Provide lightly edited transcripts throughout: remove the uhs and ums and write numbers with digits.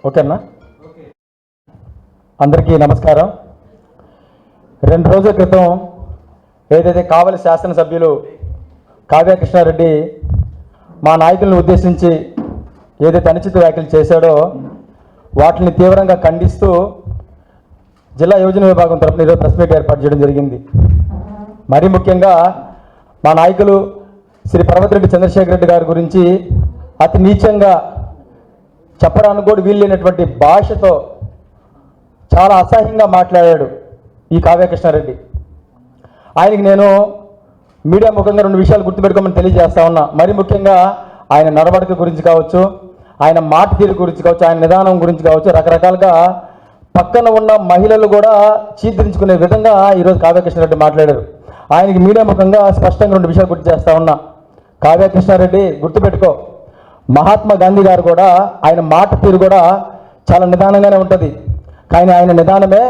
ఓకేనా? అందరికీ నమస్కారం. 2 రోజుల క్రితం ఏదైతే కావలి శాసనసభ్యులు కావ్య కృష్ణారెడ్డి మా నాయకులను ఉద్దేశించి ఏదైతే అనుచిత వ్యాఖ్యలు చేశాడో వాటిని తీవ్రంగా ఖండిస్తూ జిల్లా యోజన విభాగం తరఫున ఈరోజు ప్రెస్ మీట్ ఏర్పాటు చేయడం జరిగింది. మరీ ముఖ్యంగా మా నాయకులు శ్రీ పర్వతిరెడ్డి చంద్రశేఖర్ రెడ్డి గారి గురించి అతి నీచంగా చెప్పడానికి కూడా వీల్లేనటువంటి భాషతో చాలా అసహ్యంగా మాట్లాడాడు ఈ కావ్య కృష్ణారెడ్డి. ఆయనకి నేను మీడియా ముఖంగా 2 విషయాలు గుర్తుపెట్టుకోమని తెలియజేస్తా ఉన్నా. మరీ ముఖ్యంగా ఆయన నడవడిక గురించి కావచ్చు, ఆయన మాట తీరు గురించి కావచ్చు, ఆయన నిదానం గురించి కావచ్చు, రకరకాలుగా పక్కన ఉన్న మహిళలు కూడా చీద్రించుకునే విధంగా ఈరోజు కావ్య కృష్ణారెడ్డి మాట్లాడారు. ఆయనకి మీడియా ముఖంగా స్పష్టంగా 2 విషయాలు గుర్తు చేస్తా ఉన్నా. కావ్య కృష్ణారెడ్డి గుర్తుపెట్టుకో, మహాత్మా గాంధీ గారు కూడా ఆయన మాట తీరు కూడా చాలా నిదానంగానే ఉంటుంది. కానీ ఆయన నిదానమే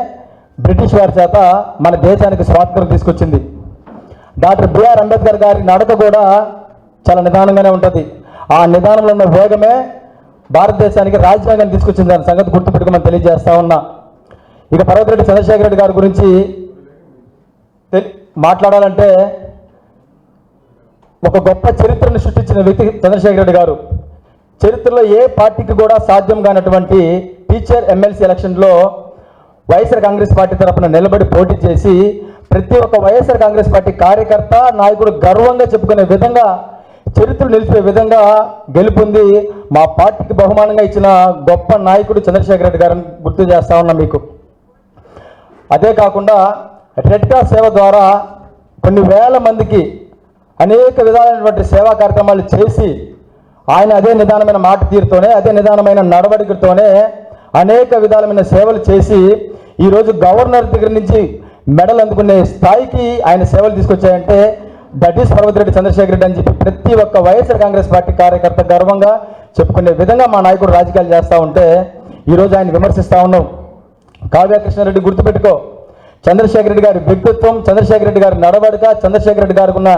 బ్రిటిష్ వారి చేత మన దేశానికి స్వాతంత్రం తీసుకొచ్చింది. డాక్టర్ బిఆర్ అంబేద్కర్ గారి నడక కూడా చాలా నిదానంగానే ఉంటుంది. ఆ నిదానంలో ఉన్న వేగమే భారతదేశానికి రాజ్యాంగం తీసుకొచ్చింది. దాని సంగతి గుర్తుపెట్టుకోమని తెలియజేస్తా ఉన్నా. ఇక పర్వతిరెడ్డి చంద్రశేఖర్ రెడ్డి గారి గురించి మాట్లాడాలంటే ఒక గొప్ప చరిత్రను సృష్టించిన వ్యక్తి చంద్రశేఖర్ రెడ్డి గారు. చరిత్రలో ఏ పార్టీకి కూడా సాధ్యం కానటువంటి టీచర్ ఎమ్మెల్సీ ఎలక్షన్లో వైఎస్ఆర్ కాంగ్రెస్ పార్టీ తరఫున నిలబడి పోటీ చేసి ప్రతి ఒక్క వైఎస్ఆర్ కాంగ్రెస్ పార్టీ కార్యకర్త నాయకుడు గర్వంగా చెప్పుకునే విధంగా, చరిత్రలు నిలిపే విధంగా గెలుపొంది మా పార్టీకి బహుమానంగా ఇచ్చిన గొప్ప నాయకుడు చంద్రశేఖర్ రెడ్డి గారిని గుర్తు చేస్తా ఉన్నా మీకు. అదే కాకుండా రెడ్ క్రాస్ సేవ ద్వారా కొన్ని వేల మందికి అనేక విధాలైనటువంటి సేవా కార్యక్రమాలు చేసి ఆయన అదే నిదానమైన మాట తీరుతోనే, అదే నిదానమైన నడవడికతోనే అనేక విధాలమైన సేవలు చేసి ఈరోజు గవర్నర్ దగ్గర నుంచి మెడల్ అందుకునే స్థాయికి ఆయన సేవలు తీసుకొచ్చాయంటే దట్ ఈస్ పర్వతిరెడ్డి చంద్రశేఖర్ రెడ్డి అని చెప్పి ప్రతి ఒక్క వైఎస్ఆర్ కాంగ్రెస్ పార్టీ కార్యకర్త గర్వంగా చెప్పుకునే విధంగా మా నాయకుడు రాజకీయాలు చేస్తూ ఉంటే ఈరోజు ఆయన విమర్శిస్తూ ఉన్నాం. కావ్య కృష్ణారెడ్డి గుర్తుపెట్టుకో, చంద్రశేఖర్ రెడ్డి గారి వ్యక్తిత్వం, చంద్రశేఖర్ రెడ్డి గారి నడవడిక, చంద్రశేఖర్ రెడ్డి గారికి ఉన్న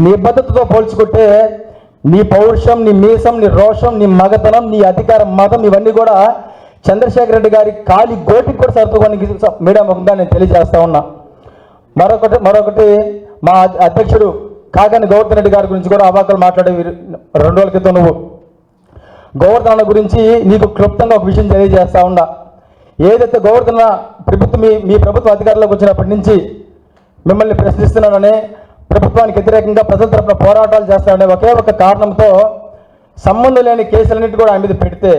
నిబద్ధతతో పోల్చుకుంటే నీ పౌరుషం, నీ మీసం, నీ రోషం, నీ మగతనం, నీ అధికారం, మతం ఇవన్నీ కూడా చంద్రశేఖర్ రెడ్డి గారి కాలి గోటికి కూడా సరిపోవడానికి మీడియా ముఖంగా నేను తెలియజేస్తా ఉన్నా. మరొకటి మా అధ్యక్షుడు కాకాని గోవర్ధన్ రెడ్డి గారి గురించి కూడా అవాకులు మాట్లాడే 2 రోజుల క్రితం నువ్వు గోవర్ధన గురించి నీకు క్లుప్తంగా ఒక విషయం తెలియజేస్తా ఉన్నా. ఏదైతే గోవర్ధన ప్రభుత్వం మీ ప్రభుత్వ అధికారంలోకి వచ్చినప్పటి నుంచి మిమ్మల్ని ప్రశ్నిస్తున్నానని, ప్రభుత్వానికి వ్యతిరేకంగా ప్రజల తరఫున పోరాటాలు చేస్తాననే ఒకే ఒక కారణంతో సంబంధం లేని కేసులన్నింటి కూడా ఆయన మీద పెడితే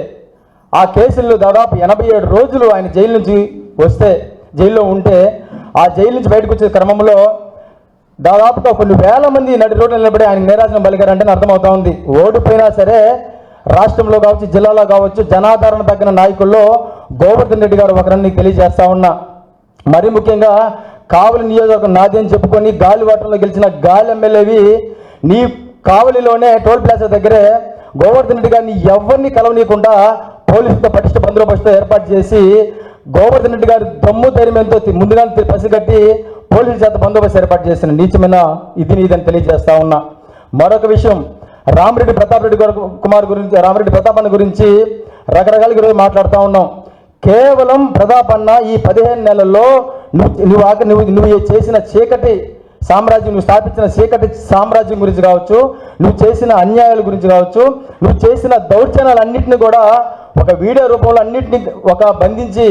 ఆ కేసుల్లో దాదాపు 87 రోజులు ఆయన జైలు నుంచి జైల్లో ఉంటే ఆ జైలు నుంచి బయటకు వచ్చే క్రమంలో దాదాపుగా కొన్ని వేల మంది నడి రోడ్లు నిలబడి ఆయన నీరాజనం పలికారంటే అర్థమవుతా ఉంది. ఓడిపోయినా సరే రాష్ట్రంలో కావచ్చు, జిల్లాలో కావచ్చు, జనాదరణ తగ్గిన నాయకుల్లో గోవర్ధన్ రెడ్డి గారు ఒకరని తెలియజేస్తా ఉన్నా. మరీ ముఖ్యంగా కావలి నియోజకవర్గం నాది అని చెప్పుకొని గాలివాటంలో గెలిచిన గాలి ఎమ్మెల్యేవి నీ కావలిలోనే టోల్ ప్లాజా దగ్గరే గోవర్ధన్ రెడ్డి గారిని ఎవరిని కలవనీయకుండా పోలీసులతో పటిష్ట బందోబస్తుతో ఏర్పాటు చేసి గోవర్ధన్ రెడ్డి గారి దమ్ము ధైర్యంతో ముందుగా పసిగట్టి పోలీసుల చేత బందోబస్తు ఏర్పాటు చేసిన నీచమైన నీదని తెలియజేస్తా ఉన్నా. మరొక విషయం, రామిరెడ్డి ప్రతాప్ అన్న గురించి రకరకాలుగా ఈరోజు మాట్లాడుతూ ఉన్నాం. కేవలం ప్రతాప్ అన్న ఈ 15 నెలల్లో నువ్వు చేసిన చీకటి సామ్రాజ్యం, నువ్వు స్థాపించిన చీకటి సామ్రాజ్యం గురించి కావచ్చు, నువ్వు చేసిన అన్యాయాల గురించి కావచ్చు, నువ్వు చేసిన దౌర్జన్యాలన్నింటినీ కూడా ఒక వీడియో రూపంలో అన్నింటినీ బంధించి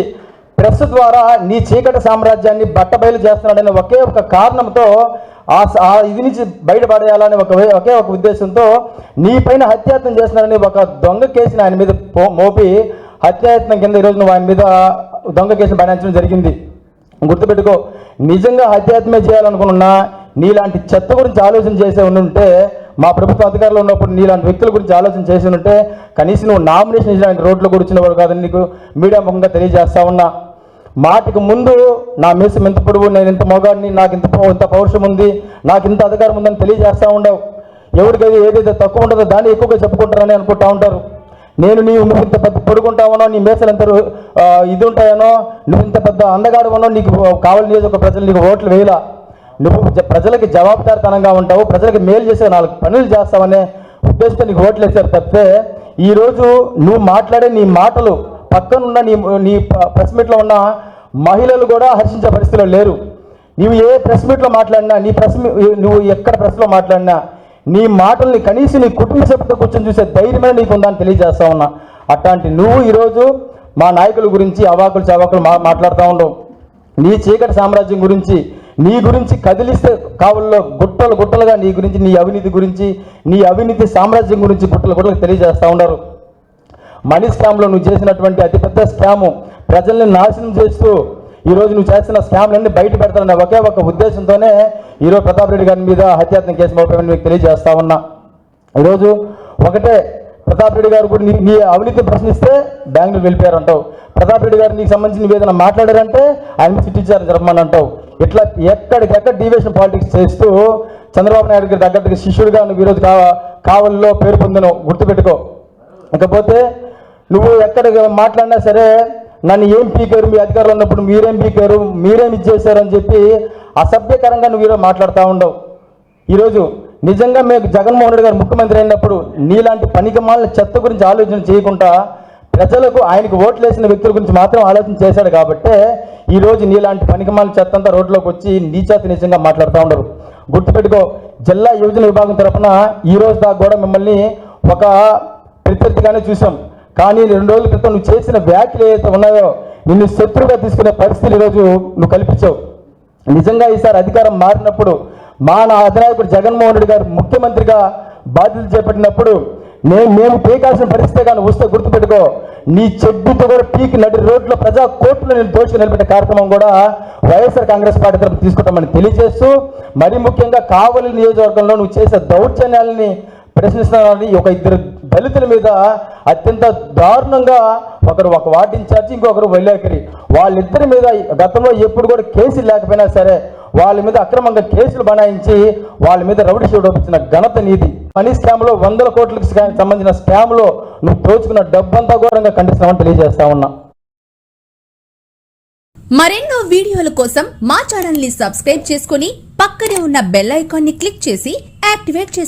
ప్రెస్ ద్వారా నీ చీకటి సామ్రాజ్యాన్ని బట్టబయలు చేస్తున్నాడనే ఒకే ఒక కారణంతో ఆ ఇది నుంచి బయటపడేయాలని ఒకే ఒక ఉద్దేశంతో నీ పైన హత్యాయత్నం చేస్తున్నాడని ఒక దొంగ కేసుని ఆయన మీద మోపి హత్యాయత్నం కింద ఈరోజు నువ్వు ఆయన మీద దొంగ కేసును బనాయించడం జరిగింది. గుర్తుపెట్టుకో, నిజంగా హత్యాయత్నమే చేయాలనుకున్నా నీలాంటి చెత్త గురించి ఆలోచన చేసే ఉంటే, మా ప్రభుత్వ అధికారులు ఉన్నప్పుడు నీలాంటి వ్యక్తుల గురించి ఆలోచన చేసి ఉంటే కనీసం నువ్వు నామినేషన్ ఇచ్చినటువంటి రోడ్లో కూర్చునేవాడు కాదని నీకు మీడియా ముఖంగా తెలియజేస్తా ఉన్నా. మాటికి ముందు నా మీసం ఎంత పొడవు, నేను ఇంత మొగాడిని, నాకు ఇంత పౌరుషం ఉంది, నాకు ఇంత అధికారం ఉందని తెలియజేస్తూ ఉండవు. ఎవరికైతే ఏదైతే తక్కువ ఉంటుందో దాన్ని ఎక్కువగా చెప్పుకుంటారని అనుకుంటా ఉంటారు. నువ్వు ఇంత పెద్ద పొడుగుంటావనో, నీ మీసలు ఎంత ఇది ఉంటాయనో, నువ్వు ఇంత పెద్ద అందగాడువనో నీకు కావలి నియోజకవర్గ ప్రజలు నీకు ఓట్లు వేయలా. నువ్వు ప్రజలకి జవాబుదారితనంగా ఉంటావు, ప్రజలకు మేలు చేసే 4 పనులు చేస్తావనే ఉద్దేశంతో నీకు ఓట్లు వేశారు తప్పితే ఈరోజు నువ్వు మాట్లాడే నీ మాటలు పక్కనున్న నీ ప్రెస్ మీట్లో ఉన్న మహిళలు కూడా హర్షించే పరిస్థితిలో లేరు. నీవు ఏ ప్రెస్ మీట్లో మాట్లాడినా, నువ్వు ఎక్కడ ప్రెస్లో మాట్లాడినా నీ మాటల్ని కనీసం నీ కుటుంబ సభ్యులతో కూర్చొని చూసే ధైర్యమే నీకు ఉందని తెలియజేస్తా ఉన్నా. అట్లాంటి నువ్వు ఈరోజు మా నాయకుల గురించి అవాకులు చవాకులు మాట్లాడుతూ ఉండవు. నీ చీకటి సామ్రాజ్యం గురించి, నీ గురించి కదిలిస్తే కావుల్లో గుట్టలుగా నీ గురించి, నీ అవినీతి సామ్రాజ్యం గురించి గుట్టలు తెలియజేస్తూ ఉన్నారు. మనీ స్కామ్లో నువ్వు చేసినటువంటి అతిపెద్ద స్కాము, ప్రజల్ని నాశనం చేస్తూ ఈరోజు నువ్వు చేస్తున్న స్కామ్లన్నీ బయట పెడతానన్న ఒకే ఒక ఉద్దేశంతోనే ఈరోజు ప్రతాప్ రెడ్డి గారి మీద హత్యాయత్నం కేసు మోపామని మీకు తెలియజేస్తా ఉన్నా. ఈరోజు ఒకటే, ప్రతాప్ రెడ్డి గారు కూడా నీ అవినీతి ప్రశ్నిస్తే బెంగళూరు వెళ్ళిపోయారంటావు. ప్రతాప్ రెడ్డి గారు నీకు సంబంధించిన ఏదైనా మాట్లాడారంటే ఆయన సిట్టించారు జరపమని అంటావు. ఇట్లా ఎక్కడికెక్కడ డివియేషన్ పాలిటిక్స్ చేస్తూ చంద్రబాబు నాయుడు గారి దగ్గరికి శిష్యుడిగా నువ్వు ఈరోజు కావల్లో పేరు పొందను, గుర్తుపెట్టుకో. ఇకపోతే నువ్వు ఎక్కడ మాట్లాడినా సరే నన్ను ఏం పీకారు, మీ అధికారులు ఉన్నప్పుడు మీరేం పీకారు, మీరేం ఇచ్చేశారని చెప్పి అసభ్యకరంగా నువ్వు ఈరోజు మాట్లాడుతూ ఉండవు. ఈరోజు నిజంగా మీకు జగన్మోహన్ రెడ్డి గారు ముఖ్యమంత్రి అయినప్పుడు నీలాంటి పనికిమాలిన చెత్త గురించి ఆలోచన చేయకుండా ప్రజలకు ఆయనకు ఓట్లు వేసిన వ్యక్తుల గురించి మాత్రం ఆలోచన చేశాడు కాబట్టే ఈరోజు నీలాంటి పనికిమాలిన చెత్త అంతా రోడ్లోకి వచ్చి నీచేత నిజంగా మాట్లాడుతూ ఉండరు. గుర్తుపెట్టుకో, జిల్లా యువజన విభాగం తరఫున ఈ రోజు దాకా కూడా మిమ్మల్ని ఒక ప్రత్యర్థిగానే చూసాం. కానీ 2 రోజుల క్రితం నువ్వు చేసిన వ్యాఖ్యలు ఏవైతే ఉన్నాయో నిన్ను శత్రువుగా తీసుకునే పరిస్థితులు ఈరోజు నువ్వు కల్పించావు. నిజంగా ఈసారి అధికారం మారినప్పుడు నా అధినాయకుడు జగన్మోహన్ రెడ్డి గారు ముఖ్యమంత్రిగా బాధ్యతలు చేపట్టినప్పుడు మేము పీకాల్సిన పరిస్థితి కానీ వస్తే గుర్తుపెట్టుకో, నీ చెడ్డుతో కూడా పీకి నడి రోడ్లో ప్రజా కోర్టులో నేను దోచుకు నిలబెట్టే కార్యక్రమం కూడా వైఎస్ఆర్ కాంగ్రెస్ పార్టీ తరఫున తీసుకుంటామని తెలియజేస్తూ, మరీ ముఖ్యంగా కావలి నియోజకవర్గంలో నువ్వు చేసే దౌర్జన్యాలని ప్రశ్నిస్తున్నారని ఒక 2 దళితుల మీద అత్యంత దారుణంగా, ఒకరు ఒక వార్డు ఇన్ఛార్జి, ఇంకొకరు విలేకరి, వాళ్ళిద్దరి మీద గతంలో ఎప్పుడు కూడా కేసులు లేకపోయినా సరే వాళ్ళ మీద అక్రమంగా కేసులు బనాయించి వాళ్ళ మీద రౌడీ షీట్ ఒప్పించిన ఘనత నీది. మనీ స్కామ్లో 100 కోట్లకు సంబంధించిన స్కామ్లో నువ్వు దోచుకున్న డబ్బంతా ఘోరంగా ఖండిస్తామని తెలియజేస్తా ఉన్నా. మరెన్నో వీడియోల కోసం మా ఛానల్ ని సబ్స్క్రైబ్ చేసుకుని పక్కనే ఉన్న బెల్ ఐకాన్ ని క్లిక్ చేసి యాక్టివేట్ చేసి